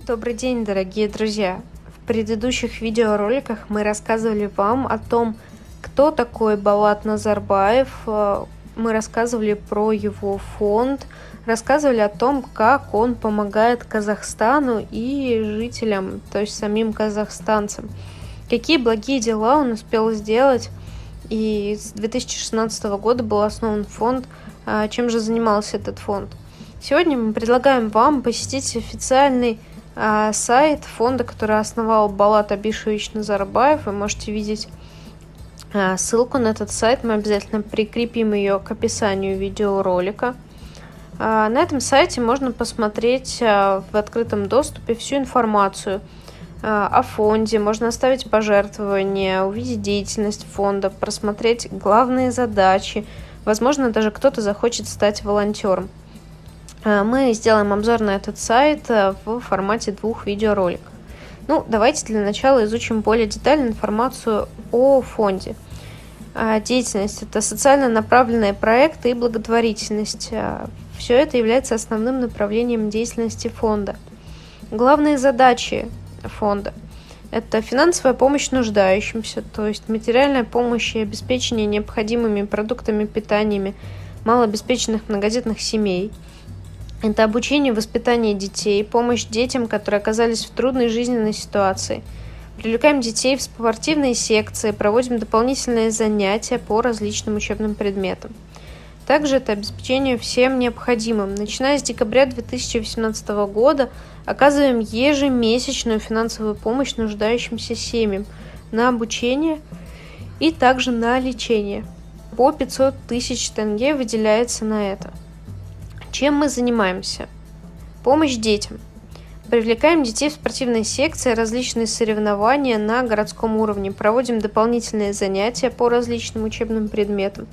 Добрый день, дорогие друзья! В предыдущих видеороликах мы рассказывали вам о том, кто такой Болат Назарбаев, мы рассказывали про его фонд, рассказывали о том, как он помогает Казахстану и жителям, то есть самим казахстанцам, какие благие дела он успел сделать, и с 2016 года был основан фонд. Чем же занимался этот фонд? Сегодня мы предлагаем вам посетить официальный сайт фонда, который основал Болат Абишевич Назарбаев. Вы можете видеть ссылку на этот сайт, мы обязательно прикрепим ее к описанию видеоролика. На этом сайте можно посмотреть в открытом доступе всю информацию о фонде, можно оставить пожертвования, увидеть деятельность фонда, просмотреть главные задачи, возможно, даже кто-то захочет стать волонтером. Мы сделаем обзор на этот сайт в формате 2 видеороликов. Давайте для начала изучим более детально информацию о фонде. Деятельность – это социально направленные проекты и благотворительность. Все это является основным направлением деятельности фонда. Главные задачи фонда – это финансовая помощь нуждающимся, то есть материальная помощь и обеспечение необходимыми продуктами питания малообеспеченных многодетных семей. Это обучение и воспитание детей, помощь детям, которые оказались в трудной жизненной ситуации. Привлекаем детей в спортивные секции, проводим дополнительные занятия по различным учебным предметам. Также это обеспечение всем необходимым. Начиная с декабря 2018 года оказываем ежемесячную финансовую помощь нуждающимся семьям на обучение и также на лечение. По 500 тысяч тенге выделяется на это. Чем мы занимаемся? Помощь детям. Привлекаем детей в спортивные секции, различные соревнования на городском уровне. Проводим дополнительные занятия по различным учебным предметам.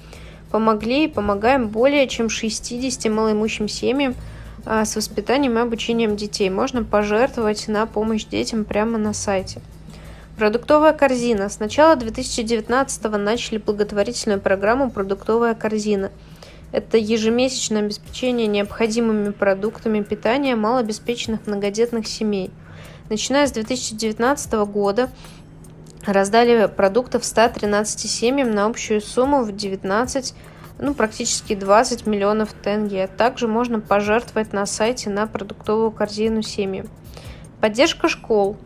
Помогли и помогаем более чем 60 малоимущим семьям с воспитанием и обучением детей. Можно пожертвовать на помощь детям прямо на сайте. Продуктовая корзина. С начала 2019 начали благотворительную программу «Продуктовая корзина». Это ежемесячное обеспечение необходимыми продуктами питания малообеспеченных многодетных семей. Начиная с 2019 года раздали продуктов 113 семьям на общую сумму в 19, практически 20 миллионов тенге. Также можно пожертвовать на сайте на продуктовую корзину семьям. Поддержка школ.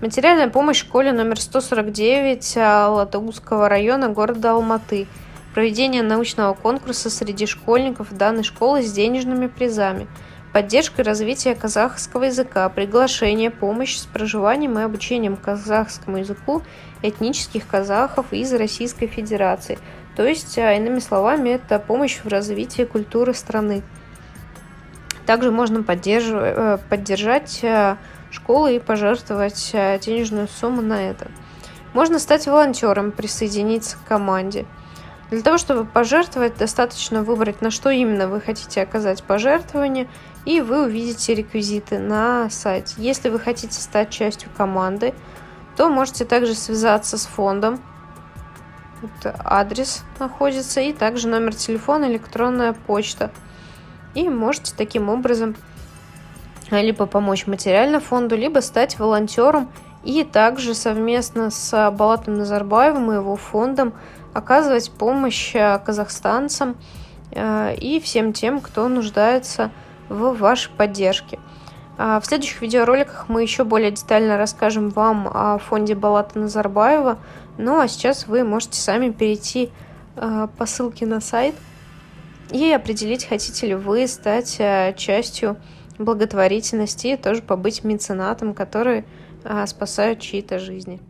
Материальная помощь школе номер 149 Алатауского района города Алматы. Проведение научного конкурса среди школьников данной школы с денежными призами, поддержка и развитие казахского языка, приглашение, помощь с проживанием и обучением казахскому языку этнических казахов из Российской Федерации. То есть, иными словами, это помощь в развитии культуры страны. Также можно поддержать школы и пожертвовать денежную сумму на это. Можно стать волонтером, присоединиться к команде. Для того, чтобы пожертвовать, достаточно выбрать, на что именно вы хотите оказать пожертвование, и вы увидите реквизиты на сайте. Если вы хотите стать частью команды, то можете также связаться с фондом. Вот адрес находится, и также номер телефона, электронная почта. И можете таким образом либо помочь материально фонду, либо стать волонтером и также совместно с Болатом Назарбаевым и его фондом оказывать помощь казахстанцам и всем тем, кто нуждается в вашей поддержке. В следующих видеороликах мы еще более детально расскажем вам о фонде Болата Назарбаева. А сейчас вы можете сами перейти по ссылке на сайт и определить, хотите ли вы стать частью благотворительности и тоже побыть меценатом, который спасают чьи-то жизни.